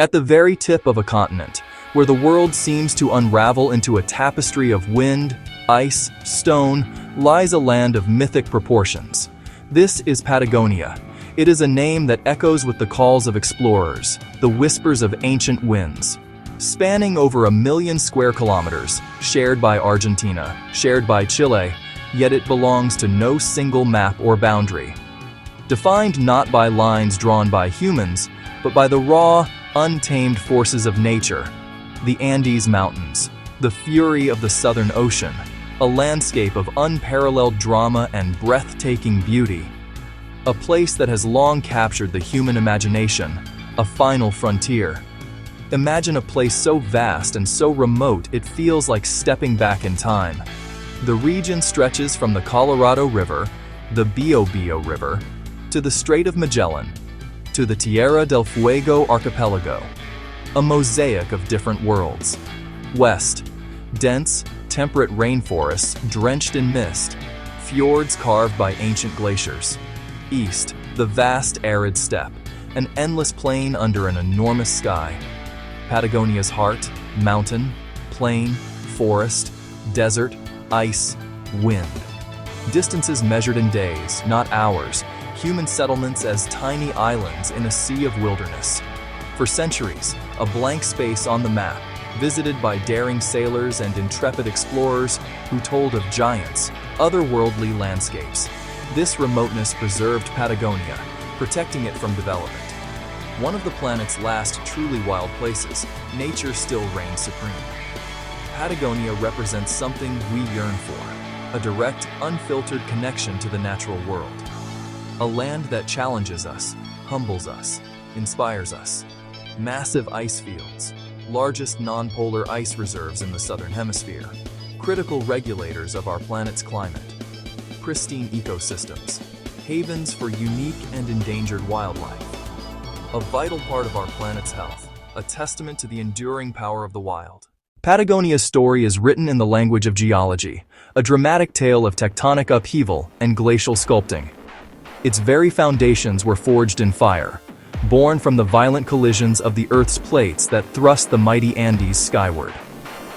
At the very tip of a continent, where the world seems to unravel into a tapestry of wind, ice, stone, lies a land of mythic proportions. This is Patagonia. It is a name that echoes with the calls of explorers, the whispers of ancient winds. Spanning over 1 million square kilometers, shared by Argentina, shared by Chile, yet it belongs to no single map or boundary. Defined not by lines drawn by humans, but by the raw, untamed forces of nature. The Andes Mountains, the fury of the Southern Ocean, a landscape of unparalleled drama and breathtaking beauty. A place that has long captured the human imagination, a final frontier. Imagine a place so vast and so remote it feels like stepping back in time. The region stretches from the Colorado River, the Biobío River, to the Strait of Magellan, to the Tierra del Fuego archipelago, a mosaic of different worlds. West, dense, temperate rainforests drenched in mist, fjords carved by ancient glaciers. East, the vast arid steppe, an endless plain under an enormous sky. Patagonia's heart, mountain, plain, forest, desert, ice, wind. Distances measured in days, not hours, human settlements as tiny islands in a sea of wilderness. For centuries, a blank space on the map, visited by daring sailors and intrepid explorers who told of giants, otherworldly landscapes. This remoteness preserved Patagonia, protecting it from development. One of the planet's last truly wild places, nature still reigns supreme. Patagonia represents something we yearn for, a direct, unfiltered connection to the natural world. A land that challenges us, humbles us, inspires us. Massive ice fields, largest non-polar ice reserves in the southern hemisphere, critical regulators of our planet's climate. Pristine ecosystems, havens for unique and endangered wildlife. A vital part of our planet's health, a testament to the enduring power of the wild. Patagonia's story is written in the language of geology, a dramatic tale of tectonic upheaval and glacial sculpting. Its very foundations were forged in fire, born from the violent collisions of the Earth's plates that thrust the mighty Andes skyward.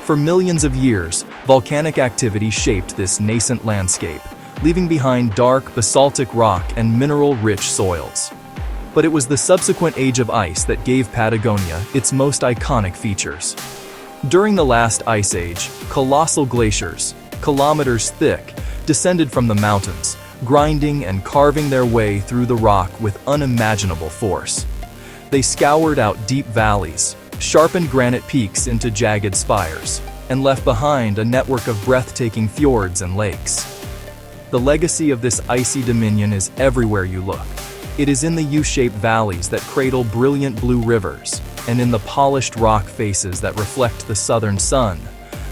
For millions of years, volcanic activity shaped this nascent landscape, leaving behind dark, basaltic rock and mineral-rich soils. But it was the subsequent age of ice that gave Patagonia its most iconic features. During the last ice age, colossal glaciers, kilometers thick, descended from the mountains, grinding and carving their way through the rock with unimaginable force. They scoured out deep valleys, sharpened granite peaks into jagged spires, and left behind a network of breathtaking fjords and lakes. The legacy of this icy dominion is everywhere you look. It is in the U-shaped valleys that cradle brilliant blue rivers, and in the polished rock faces that reflect the southern sun.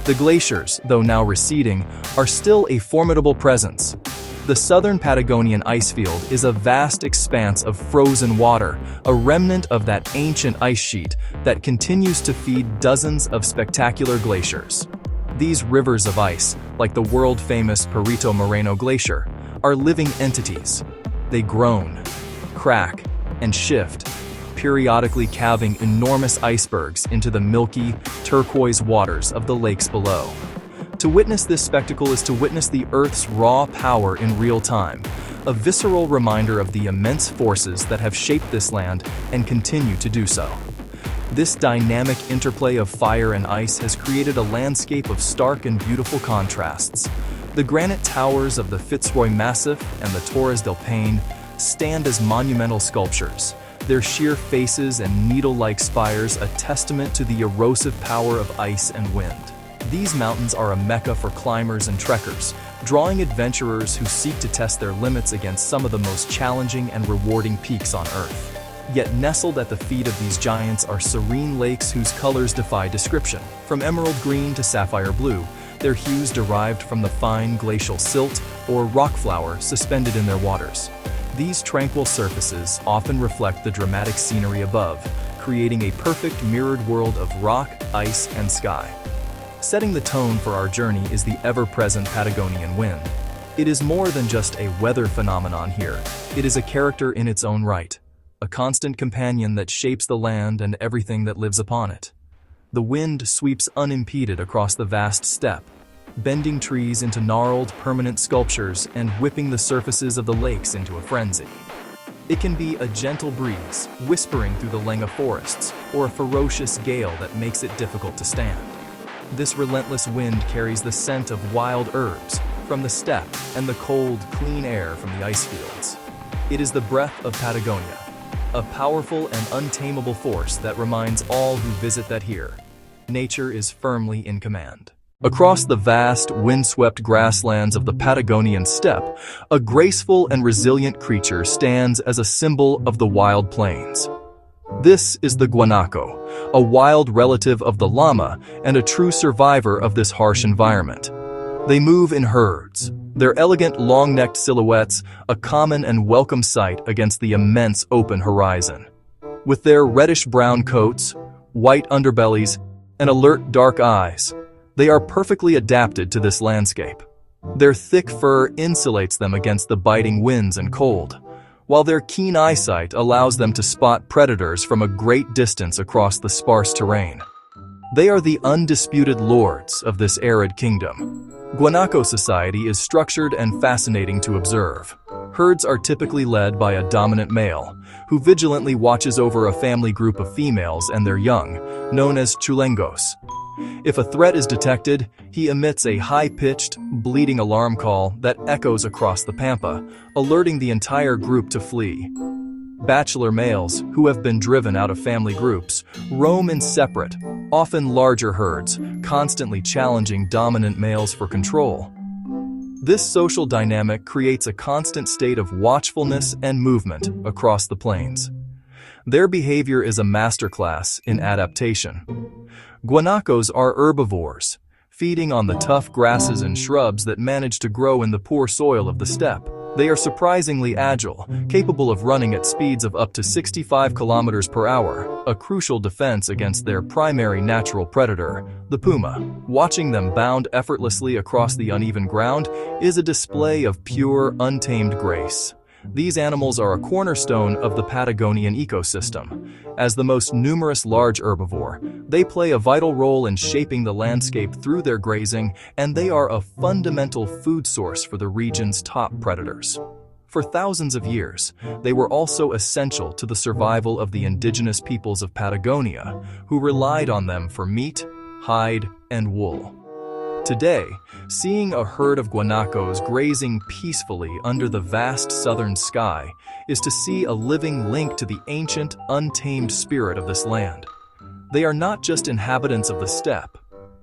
The glaciers, though now receding, are still a formidable presence. The southern Patagonian icefield is a vast expanse of frozen water, a remnant of that ancient ice sheet that continues to feed dozens of spectacular glaciers. These rivers of ice, like the world-famous Perito Moreno Glacier, are living entities. They groan, crack, and shift, periodically calving enormous icebergs into the milky, turquoise waters of the lakes below. To witness this spectacle is to witness the Earth's raw power in real time, a visceral reminder of the immense forces that have shaped this land and continue to do so. This dynamic interplay of fire and ice has created a landscape of stark and beautiful contrasts. The granite towers of the Fitzroy Massif and the Torres del Paine stand as monumental sculptures, their sheer faces and needle-like spires a testament to the erosive power of ice and wind. These mountains are a mecca for climbers and trekkers, drawing adventurers who seek to test their limits against some of the most challenging and rewarding peaks on Earth. Yet nestled at the feet of these giants are serene lakes whose colors defy description. From emerald green to sapphire blue, their hues derived from the fine glacial silt or rock flour suspended in their waters. These tranquil surfaces often reflect the dramatic scenery above, creating a perfect mirrored world of rock, ice, and sky. Setting the tone for our journey is the ever-present Patagonian wind. It is more than just a weather phenomenon here. It is a character in its own right. a constant companion that shapes the land and everything that lives upon it. The wind sweeps unimpeded across the vast steppe, bending trees into gnarled, permanent sculptures and whipping the surfaces of the lakes into a frenzy. It can be a gentle breeze, whispering through the Lenga forests, or a ferocious gale that makes it difficult to stand. This relentless wind carries the scent of wild herbs from the steppe and the cold, clean air from the ice fields. It is the breath of Patagonia, a powerful and untamable force that reminds all who visit that here, nature is firmly in command. Across the vast, windswept grasslands of the Patagonian steppe, a graceful and resilient creature stands as a symbol of the wild plains. This is the guanaco, a wild relative of the llama and a true survivor of this harsh environment. They move in herds, their elegant long-necked silhouettes a common and welcome sight against the immense open horizon. With their reddish-brown coats, white underbellies, and alert dark eyes, they are perfectly adapted to this landscape. Their thick fur insulates them against the biting winds and cold, while their keen eyesight allows them to spot predators from a great distance across the sparse terrain. They are the undisputed lords of this arid kingdom. Guanaco society is structured and fascinating to observe. Herds are typically led by a dominant male, who vigilantly watches over a family group of females and their young, known as chulengos. If a threat is detected, he emits a high-pitched, bleating alarm call that echoes across the pampa, alerting the entire group to flee. Bachelor males, who have been driven out of family groups, roam in separate, often larger herds, constantly challenging dominant males for control. This social dynamic creates a constant state of watchfulness and movement across the plains. Their behavior is a masterclass in adaptation. Guanacos are herbivores, feeding on the tough grasses and shrubs that manage to grow in the poor soil of the steppe. They are surprisingly agile, capable of running at speeds of up to 65 kilometers per hour, a crucial defense against their primary natural predator, the puma. Watching them bound effortlessly across the uneven ground is a display of pure, untamed grace. These animals are a cornerstone of the Patagonian ecosystem. As the most numerous large herbivore, they play a vital role in shaping the landscape through their grazing, and they are a fundamental food source for the region's top predators. For thousands of years, they were also essential to the survival of the indigenous peoples of Patagonia, who relied on them for meat, hide, and wool. Today, seeing a herd of guanacos grazing peacefully under the vast southern sky is to see a living link to the ancient, untamed spirit of this land. They are not just inhabitants of the steppe,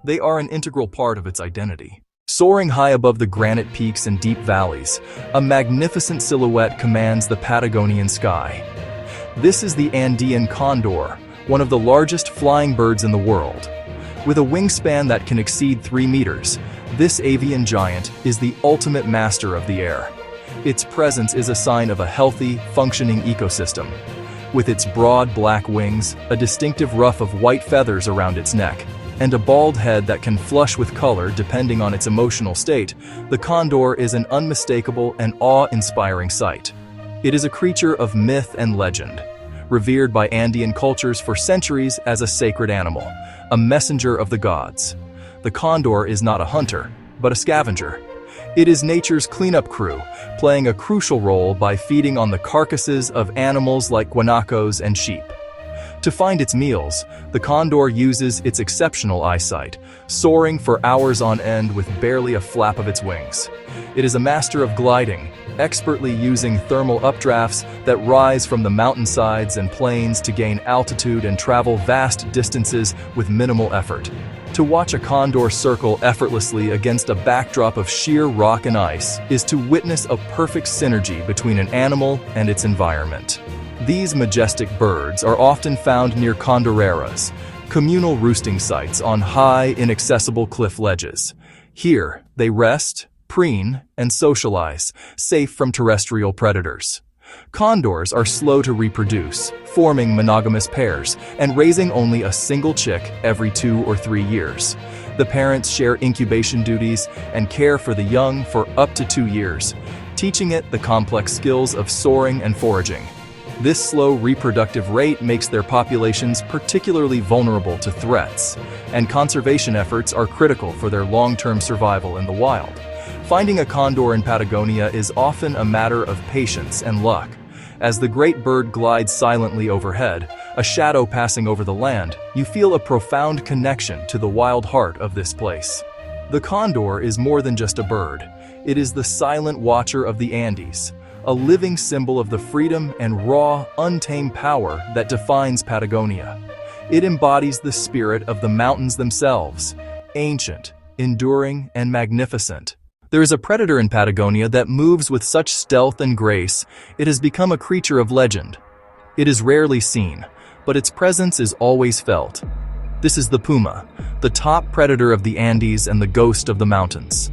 they are an integral part of its identity. Soaring high above the granite peaks and deep valleys, a magnificent silhouette commands the Patagonian sky. This is the Andean condor, one of the largest flying birds in the world. With a wingspan that can exceed 3 meters, this avian giant is the ultimate master of the air. Its presence is a sign of a healthy, functioning ecosystem. With its broad black wings, a distinctive ruff of white feathers around its neck, and a bald head that can flush with color depending on its emotional state, the condor is an unmistakable and awe-inspiring sight. It is a creature of myth and legend, revered by Andean cultures for centuries as a sacred animal, a messenger of the gods. The condor is not a hunter, but a scavenger. It is nature's cleanup crew, playing a crucial role by feeding on the carcasses of animals like guanacos and sheep. To find its meals, the condor uses its exceptional eyesight, soaring for hours on end with barely a flap of its wings. It is a master of gliding, expertly using thermal updrafts that rise from the mountainsides and plains to gain altitude and travel vast distances with minimal effort. To watch a condor circle effortlessly against a backdrop of sheer rock and ice is to witness a perfect synergy between an animal and its environment. These majestic birds are often found near condoreras, communal roosting sites on high, inaccessible cliff ledges. Here, they rest, preen, and socialize, safe from terrestrial predators. Condors are slow to reproduce, forming monogamous pairs and raising only a single chick every 2 or 3 years. The parents share incubation duties and care for the young for up to 2 years, teaching it the complex skills of soaring and foraging. This slow reproductive rate makes their populations particularly vulnerable to threats, and conservation efforts are critical for their long-term survival in the wild. Finding a condor in Patagonia is often a matter of patience and luck. As the great bird glides silently overhead, a shadow passing over the land, you feel a profound connection to the wild heart of this place. The condor is more than just a bird. It is the silent watcher of the Andes, a living symbol of the freedom and raw, untamed power that defines Patagonia. It embodies the spirit of the mountains themselves, ancient, enduring, and magnificent. There is a predator in Patagonia that moves with such stealth and grace, it has become a creature of legend. It is rarely seen, but its presence is always felt. This is the puma, the top predator of the Andes and the ghost of the mountains.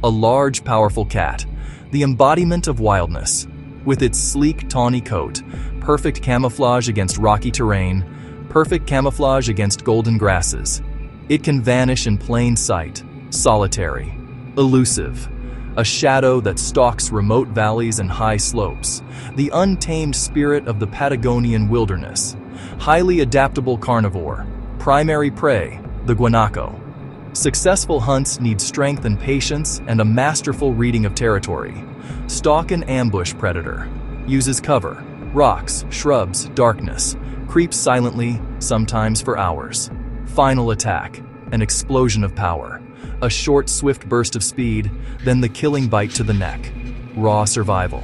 A large, powerful cat, the embodiment of wildness. With its sleek, tawny coat, perfect camouflage against rocky terrain, perfect camouflage against golden grasses, it can vanish in plain sight, solitary, elusive, a shadow that stalks remote valleys and high slopes, the untamed spirit of the Patagonian wilderness, highly adaptable carnivore, primary prey, the guanaco. Successful hunts need strength and patience and a masterful reading of territory. Stalk and ambush predator. Uses cover, rocks, shrubs, darkness. Creeps silently, sometimes for hours. Final attack. An explosion of power. A short, swift burst of speed, then the killing bite to the neck. Raw survival.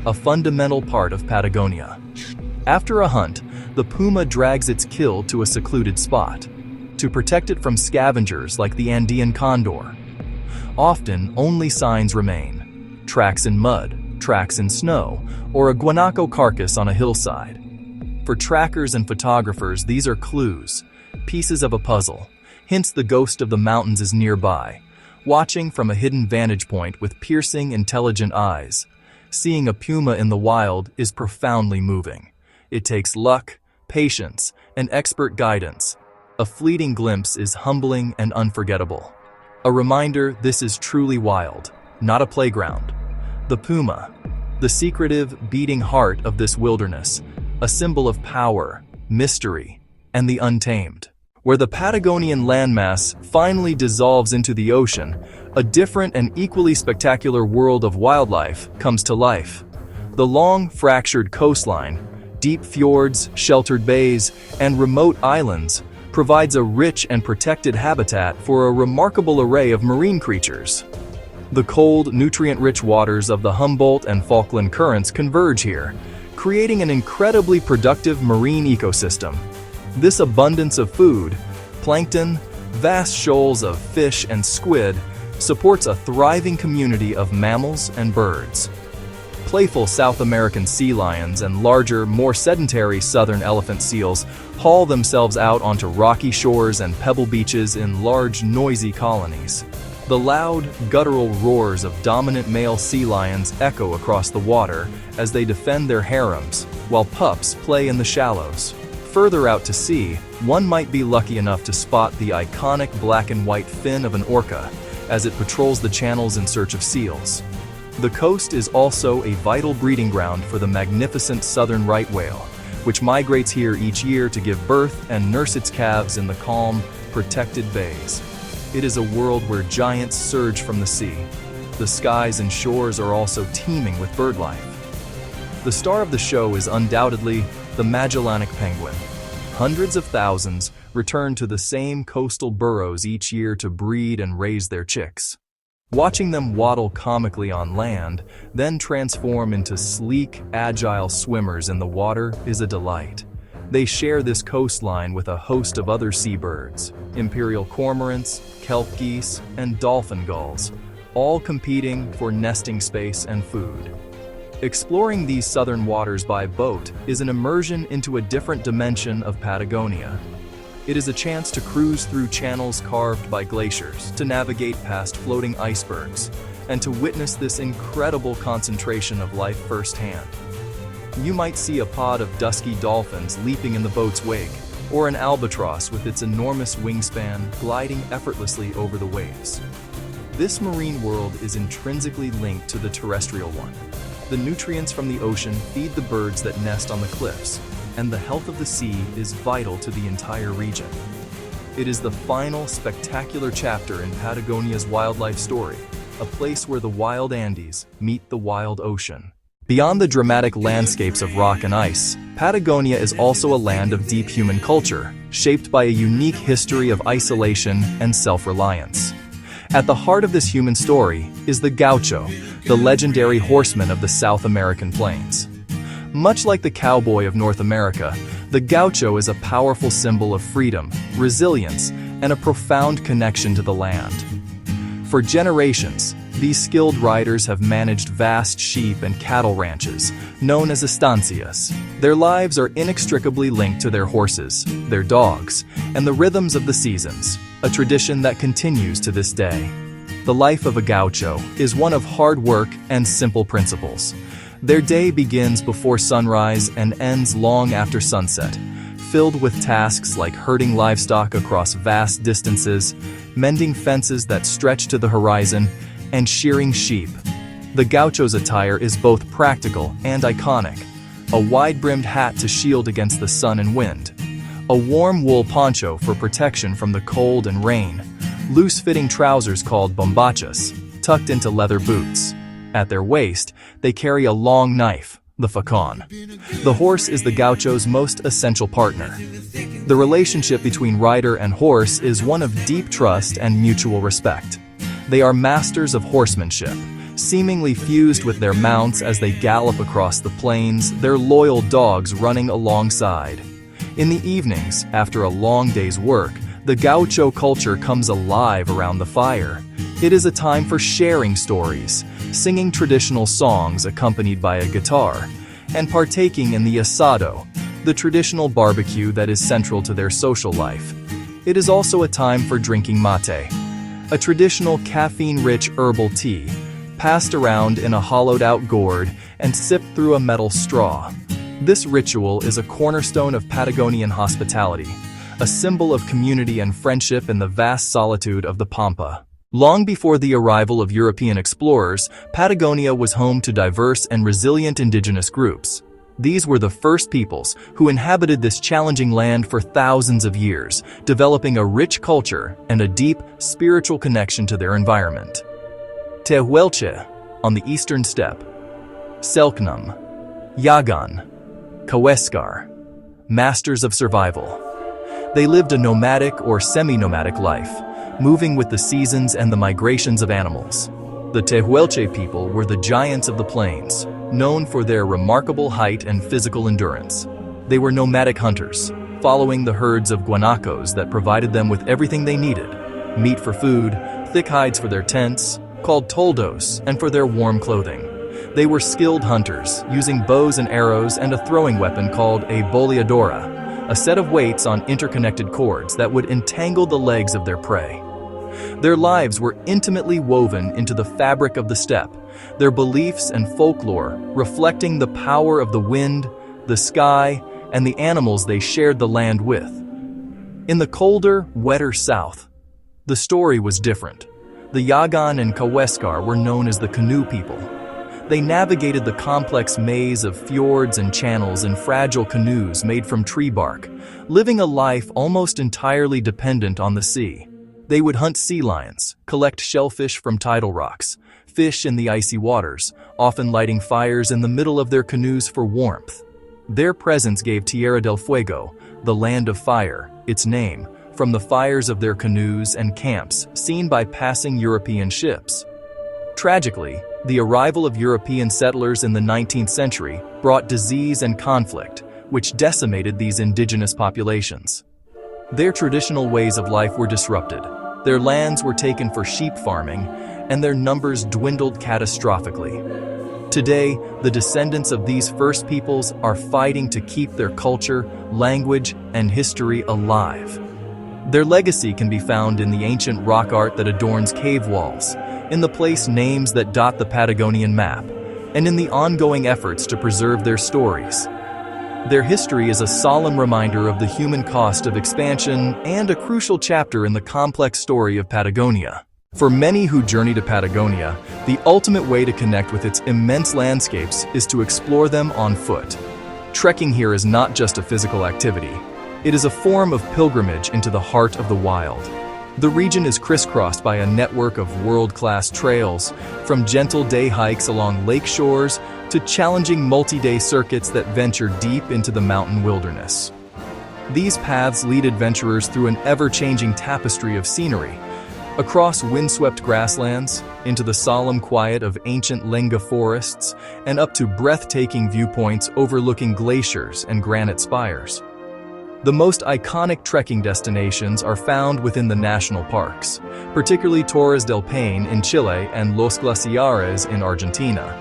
A fundamental part of Patagonia. After a hunt, the puma drags its kill to a secluded spot, to protect it from scavengers like the Andean condor. Often, only signs remain: tracks in mud, tracks in snow, or a guanaco carcass on a hillside. For trackers and photographers, these are clues, pieces of a puzzle, hints the ghost of the mountains is nearby, watching from a hidden vantage point with piercing, intelligent eyes. Seeing a puma in the wild is profoundly moving. It takes luck, patience, and expert guidance. A fleeting glimpse is humbling and unforgettable. A reminder this is truly wild, not a playground. The puma, the secretive, beating heart of this wilderness, a symbol of power, mystery, and the untamed. Where the Patagonian landmass finally dissolves into the ocean, a different and equally spectacular world of wildlife comes to life. The long, fractured coastline, deep fjords, sheltered bays, and remote islands provides a rich and protected habitat for a remarkable array of marine creatures. The cold, nutrient-rich waters of the Humboldt and Falkland currents converge here, creating an incredibly productive marine ecosystem. This abundance of food, plankton, vast shoals of fish and squid, supports a thriving community of mammals and birds. Playful South American sea lions and larger, more sedentary southern elephant seals haul themselves out onto rocky shores and pebble beaches in large, noisy colonies. The loud, guttural roars of dominant male sea lions echo across the water as they defend their harems, while pups play in the shallows. Further out to sea, one might be lucky enough to spot the iconic black and white fin of an orca as it patrols the channels in search of seals. The coast is also a vital breeding ground for the magnificent southern right whale, which migrates here each year to give birth and nurse its calves in the calm, protected bays. It is a world where giants surge from the sea. The skies and shores are also teeming with bird life. The star of the show is undoubtedly the Magellanic penguin. Hundreds of thousands return to the same coastal burrows each year to breed and raise their chicks. Watching them waddle comically on land, then transform into sleek, agile swimmers in the water is a delight. They share this coastline with a host of other seabirds, imperial cormorants, kelp geese, and dolphin gulls, all competing for nesting space and food. Exploring these southern waters by boat is an immersion into a different dimension of Patagonia. It is a chance to cruise through channels carved by glaciers, to navigate past floating icebergs, and to witness this incredible concentration of life firsthand. You might see a pod of dusky dolphins leaping in the boat's wake, or an albatross with its enormous wingspan gliding effortlessly over the waves. This marine world is intrinsically linked to the terrestrial one. The nutrients from the ocean feed the birds that nest on the cliffs, and the health of the sea is vital to the entire region. It is the final spectacular chapter in Patagonia's wildlife story, a place where the wild Andes meet the wild ocean. Beyond the dramatic landscapes of rock and ice, Patagonia is also a land of deep human culture, shaped by a unique history of isolation and self-reliance. At the heart of this human story is the gaucho, the legendary horseman of the South American plains. Much like the cowboy of North America, the gaucho is a powerful symbol of freedom, resilience, and a profound connection to the land. For generations, these skilled riders have managed vast sheep and cattle ranches, known as estancias. Their lives are inextricably linked to their horses, their dogs, and the rhythms of the seasons, a tradition that continues to this day. The life of a gaucho is one of hard work and simple principles. Their day begins before sunrise and ends long after sunset, filled with tasks like herding livestock across vast distances, mending fences that stretch to the horizon, and shearing sheep. The gaucho's attire is both practical and iconic: a wide-brimmed hat to shield against the sun and wind, a warm wool poncho for protection from the cold and rain, loose-fitting trousers called bombachas, tucked into leather boots. At their waist, they carry a long knife, the facon. The horse is the gaucho's most essential partner. The relationship between rider and horse is one of deep trust and mutual respect. They are masters of horsemanship, seemingly fused with their mounts as they gallop across the plains, their loyal dogs running alongside. In the evenings, after a long day's work, the gaucho culture comes alive around the fire. It is a time for sharing stories, singing traditional songs accompanied by a guitar, and partaking in the asado, the traditional barbecue that is central to their social life. It is also a time for drinking mate, a traditional caffeine-rich herbal tea, passed around in a hollowed-out gourd and sipped through a metal straw. This ritual is a cornerstone of Patagonian hospitality, a symbol of community and friendship in the vast solitude of the Pampa. Long before the arrival of European explorers, Patagonia was home to diverse and resilient indigenous groups. These were the first peoples who inhabited this challenging land for thousands of years, developing a rich culture and a deep, spiritual connection to their environment. Tehuelche, on the eastern steppe; Selknam, Yagan, Kaweskar, masters of survival. They lived a nomadic or semi-nomadic life, moving with the seasons and the migrations of animals. The Tehuelche people were the giants of the plains, known for their remarkable height and physical endurance. They were nomadic hunters, following the herds of guanacos that provided them with everything they needed: meat for food, thick hides for their tents, called toldos, and for their warm clothing. They were skilled hunters, using bows and arrows and a throwing weapon called a boleadora, a set of weights on interconnected cords that would entangle the legs of their prey. Their lives were intimately woven into the fabric of the steppe, their beliefs and folklore reflecting the power of the wind, the sky, and the animals they shared the land with. In the colder, wetter south, the story was different. The Yagan and Kaweskar were known as the canoe people. They navigated the complex maze of fjords and channels in fragile canoes made from tree bark, living a life almost entirely dependent on the sea. They would hunt sea lions, collect shellfish from tidal rocks, fish in the icy waters, often lighting fires in the middle of their canoes for warmth. Their presence gave Tierra del Fuego, the land of fire, its name, from the fires of their canoes and camps seen by passing European ships. Tragically, the arrival of European settlers in the 19th century brought disease and conflict, which decimated these indigenous populations. Their traditional ways of life were disrupted. Their lands were taken for sheep farming, and their numbers dwindled catastrophically. Today, the descendants of these first peoples are fighting to keep their culture, language, and history alive. Their legacy can be found in the ancient rock art that adorns cave walls, in the place names that dot the Patagonian map, and in the ongoing efforts to preserve their stories. Their history is a solemn reminder of the human cost of expansion and a crucial chapter in the complex story of Patagonia. For many who journey to Patagonia, the ultimate way to connect with its immense landscapes is to explore them on foot. Trekking here is not just a physical activity. It is a form of pilgrimage into the heart of the wild. The region is crisscrossed by a network of world-class trails, from gentle day hikes along lake shores to challenging multi-day circuits that venture deep into the mountain wilderness. These paths lead adventurers through an ever-changing tapestry of scenery, across windswept grasslands, into the solemn quiet of ancient lenga forests, and up to breathtaking viewpoints overlooking glaciers and granite spires. The most iconic trekking destinations are found within the national parks, particularly Torres del Paine in Chile and Los Glaciares in Argentina.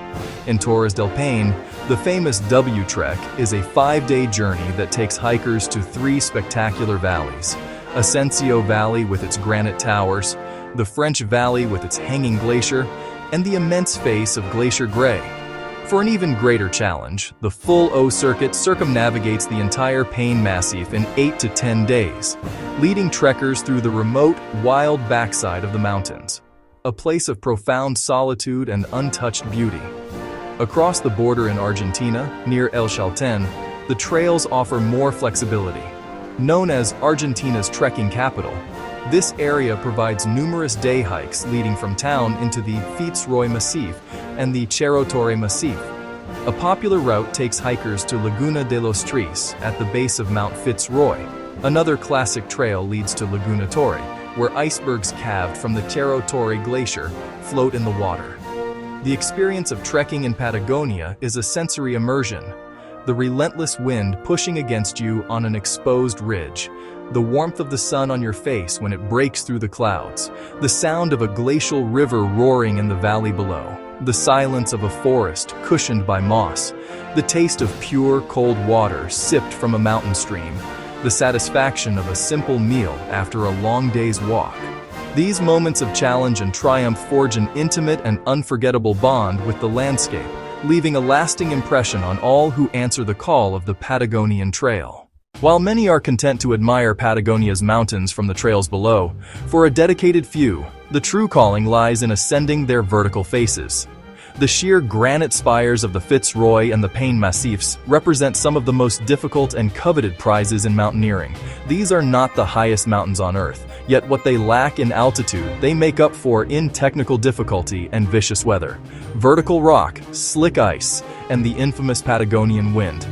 In Torres del Paine, the famous W Trek is a 5-day journey that takes hikers to 3 spectacular valleys: Ascencio Valley with its granite towers, the French Valley with its hanging glacier, and the immense face of Glacier Gray. For an even greater challenge, the full O circuit circumnavigates the entire Paine Massif in 8 to 10 days, leading trekkers through the remote, wild backside of the mountains, a place of profound solitude and untouched beauty. Across the border in Argentina, near El Chaltén, the trails offer more flexibility. Known as Argentina's trekking capital, this area provides numerous day hikes leading from town into the Fitzroy Massif and the Cerro Torre Massif. A popular route takes hikers to Laguna de los Tres at the base of Mount Fitzroy. Another classic trail leads to Laguna Torre, where icebergs calved from the Cerro Torre Glacier float in the water. The experience of trekking in Patagonia is a sensory immersion. The relentless wind pushing against you on an exposed ridge, the warmth of the sun on your face when it breaks through the clouds, the sound of a glacial river roaring in the valley below, the silence of a forest cushioned by moss, the taste of pure, cold water sipped from a mountain stream, the satisfaction of a simple meal after a long day's walk. These moments of challenge and triumph forge an intimate and unforgettable bond with the landscape, leaving a lasting impression on all who answer the call of the Patagonian Trail. While many are content to admire Patagonia's mountains from the trails below, for a dedicated few, the true calling lies in ascending their vertical faces. The sheer granite spires of the Fitzroy and the Paine Massifs represent some of the most difficult and coveted prizes in mountaineering. These are not the highest mountains on Earth, yet what they lack in altitude, they make up for in technical difficulty and vicious weather. Vertical rock, slick ice, and the infamous Patagonian wind.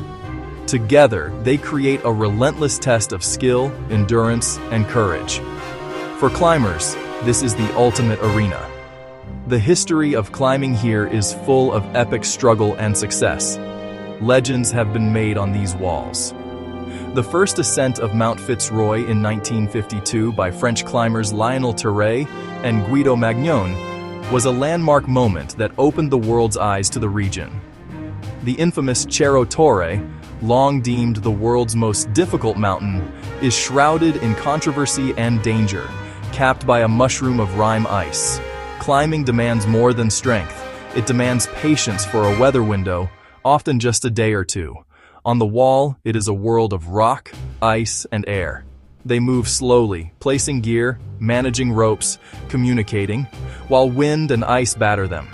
Together, they create a relentless test of skill, endurance, and courage. For climbers, this is the ultimate arena. The history of climbing here is full of epic struggle and success. Legends have been made on these walls. The first ascent of Mount Fitzroy in 1952 by French climbers Lionel Terray and Guido Magnon was a landmark moment that opened the world's eyes to the region. The infamous Cerro Torre, long deemed the world's most difficult mountain, is shrouded in controversy and danger, capped by a mushroom of rime ice. Climbing demands more than strength. It demands patience for a weather window, often just a day or two. On the wall, it is a world of rock, ice, and air. They move slowly, placing gear, managing ropes, communicating, while wind and ice batter them.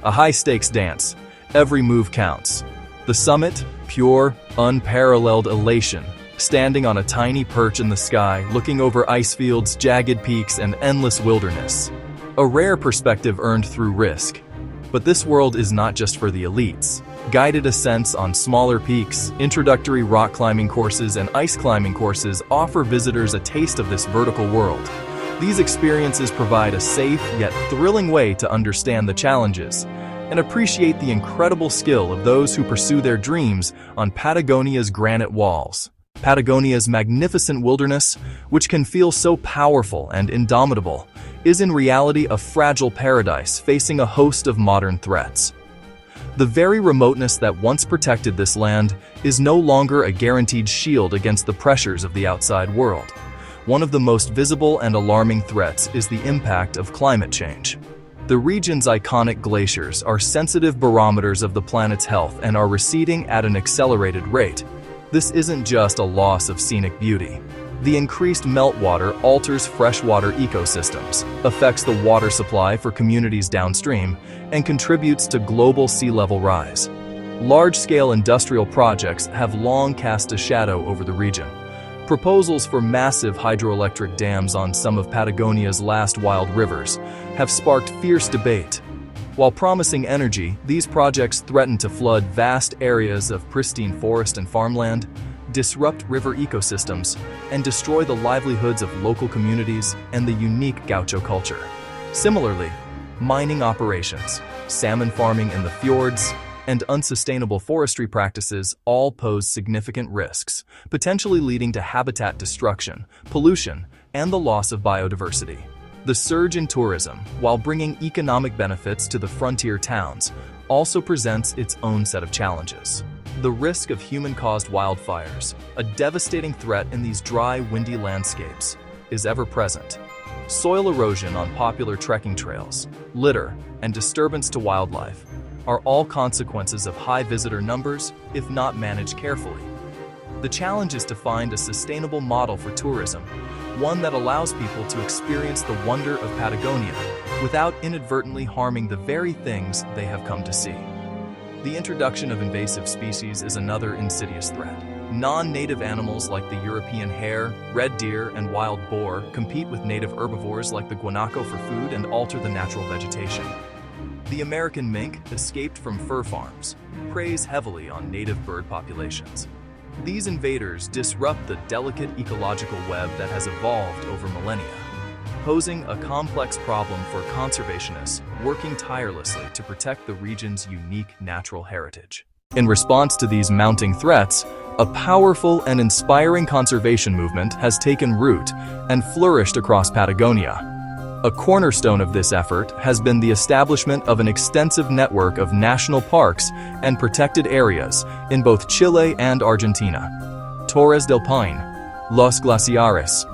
A high-stakes dance. Every move counts. The summit, pure, unparalleled elation, standing on a tiny perch in the sky, looking over ice fields, jagged peaks, and endless wilderness. A rare perspective earned through risk. But this world is not just for the elites. Guided ascents on smaller peaks, introductory rock climbing courses, and ice climbing courses offer visitors a taste of this vertical world. These experiences provide a safe yet thrilling way to understand the challenges and appreciate the incredible skill of those who pursue their dreams on Patagonia's granite walls. Patagonia's magnificent wilderness, which can feel so powerful and indomitable, is in reality a fragile paradise facing a host of modern threats. The very remoteness that once protected this land is no longer a guaranteed shield against the pressures of the outside world. One of the most visible and alarming threats is the impact of climate change. The region's iconic glaciers are sensitive barometers of the planet's health and are receding at an accelerated rate. This isn't just a loss of scenic beauty. The increased meltwater alters freshwater ecosystems, affects the water supply for communities downstream, and contributes to global sea level rise. Large-scale industrial projects have long cast a shadow over the region. Proposals for massive hydroelectric dams on some of Patagonia's last wild rivers have sparked fierce debate. While promising energy, these projects threaten to flood vast areas of pristine forest and farmland, disrupt river ecosystems, and destroy the livelihoods of local communities and the unique gaucho culture. Similarly, mining operations, salmon farming in the fjords, and unsustainable forestry practices all pose significant risks, potentially leading to habitat destruction, pollution, and the loss of biodiversity. The surge in tourism, while bringing economic benefits to the frontier towns, also presents its own set of challenges. The risk of human-caused wildfires, a devastating threat in these dry, windy landscapes, is ever present. Soil erosion on popular trekking trails, litter, and disturbance to wildlife are all consequences of high visitor numbers if not managed carefully. The challenge is to find a sustainable model for tourism, one that allows people to experience the wonder of Patagonia without inadvertently harming the very things they have come to see. The introduction of invasive species is another insidious threat. Non-native animals like the European hare, red deer, and wild boar compete with native herbivores like the guanaco for food and alter the natural vegetation. The American mink, escaped from fur farms, preys heavily on native bird populations. These invaders disrupt the delicate ecological web that has evolved over millennia, posing a complex problem for conservationists working tirelessly to protect the region's unique natural heritage. In response to these mounting threats, a powerful and inspiring conservation movement has taken root and flourished across Patagonia. A cornerstone of this effort has been the establishment of an extensive network of national parks and protected areas in both Chile and Argentina. Torres del Paine, Los Glaciares,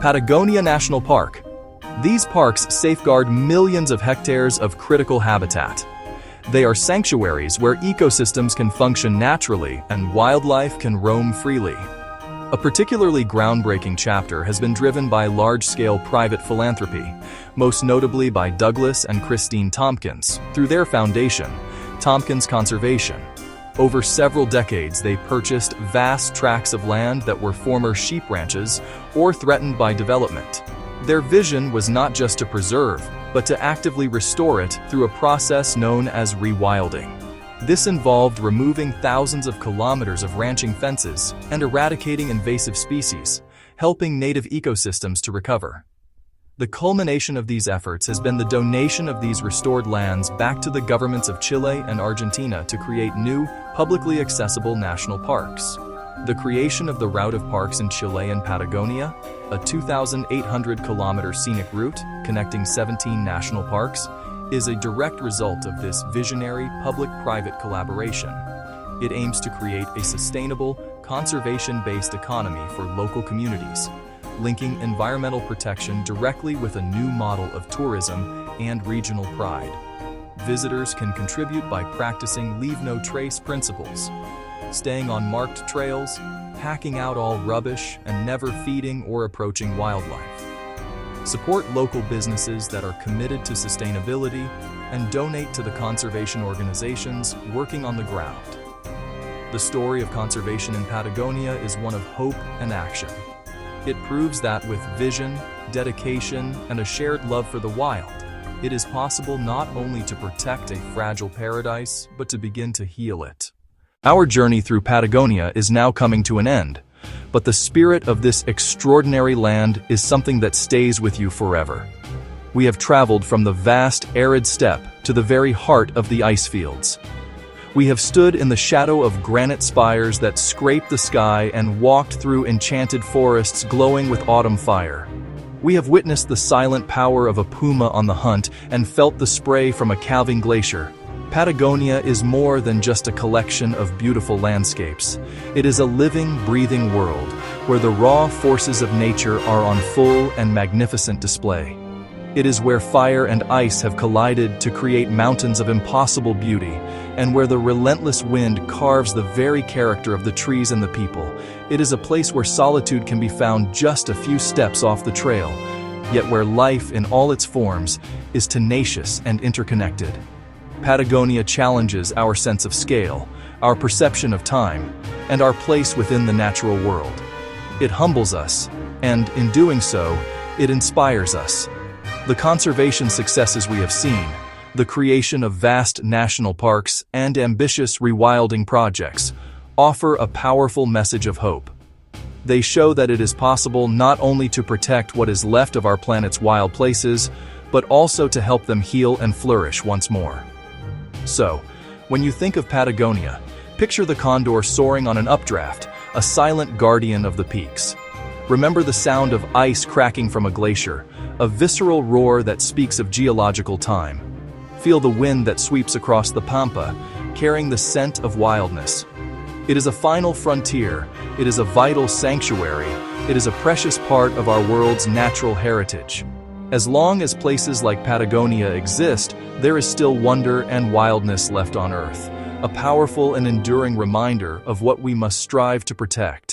Patagonia National Park. These parks safeguard millions of hectares of critical habitat. They are sanctuaries where ecosystems can function naturally and wildlife can roam freely. A particularly groundbreaking chapter has been driven by large-scale private philanthropy, most notably by Douglas and Christine Tompkins, through their foundation, Tompkins Conservation. Over several decades, they purchased vast tracts of land that were former sheep ranches or threatened by development. Their vision was not just to preserve, but to actively restore it through a process known as rewilding. This involved removing thousands of kilometers of ranching fences and eradicating invasive species, helping native ecosystems to recover. The culmination of these efforts has been the donation of these restored lands back to the governments of Chile and Argentina to create new, publicly accessible national parks. The creation of the Route of Parks in Chilean Patagonia, a 2,800-kilometer scenic route connecting 17 national parks, is a direct result of this visionary public-private collaboration. It aims to create a sustainable, conservation-based economy for local communities, linking environmental protection directly with a new model of tourism and regional pride. Visitors can contribute by practicing leave-no-trace principles, staying on marked trails, packing out all rubbish, and never feeding or approaching wildlife. Support local businesses that are committed to sustainability and donate to the conservation organizations working on the ground. The story of conservation in Patagonia is one of hope and action. It proves that with vision, dedication, and a shared love for the wild, it is possible not only to protect a fragile paradise, but to begin to heal it. Our journey through Patagonia is now coming to an end, but the spirit of this extraordinary land is something that stays with you forever. We have traveled from the vast, arid steppe to the very heart of the ice fields. We have stood in the shadow of granite spires that scrape the sky and walked through enchanted forests glowing with autumn fire. We have witnessed the silent power of a puma on the hunt and felt the spray from a calving glacier. Patagonia is more than just a collection of beautiful landscapes. It is a living, breathing world where the raw forces of nature are on full and magnificent display. It is where fire and ice have collided to create mountains of impossible beauty, and where the relentless wind carves the very character of the trees and the people. It is a place where solitude can be found just a few steps off the trail, yet where life in all its forms is tenacious and interconnected. Patagonia challenges our sense of scale, our perception of time, and our place within the natural world. It humbles us, and in doing so, it inspires us. The conservation successes we have seen, the creation of vast national parks and ambitious rewilding projects, offer a powerful message of hope. They show that it is possible not only to protect what is left of our planet's wild places, but also to help them heal and flourish once more. So, when you think of Patagonia, picture the condor soaring on an updraft, a silent guardian of the peaks. Remember the sound of ice cracking from a glacier, a visceral roar that speaks of geological time. Feel the wind that sweeps across the pampa, carrying the scent of wildness. It is a final frontier, it is a vital sanctuary, it is a precious part of our world's natural heritage. As long as places like Patagonia exist, there is still wonder and wildness left on Earth, a powerful and enduring reminder of what we must strive to protect.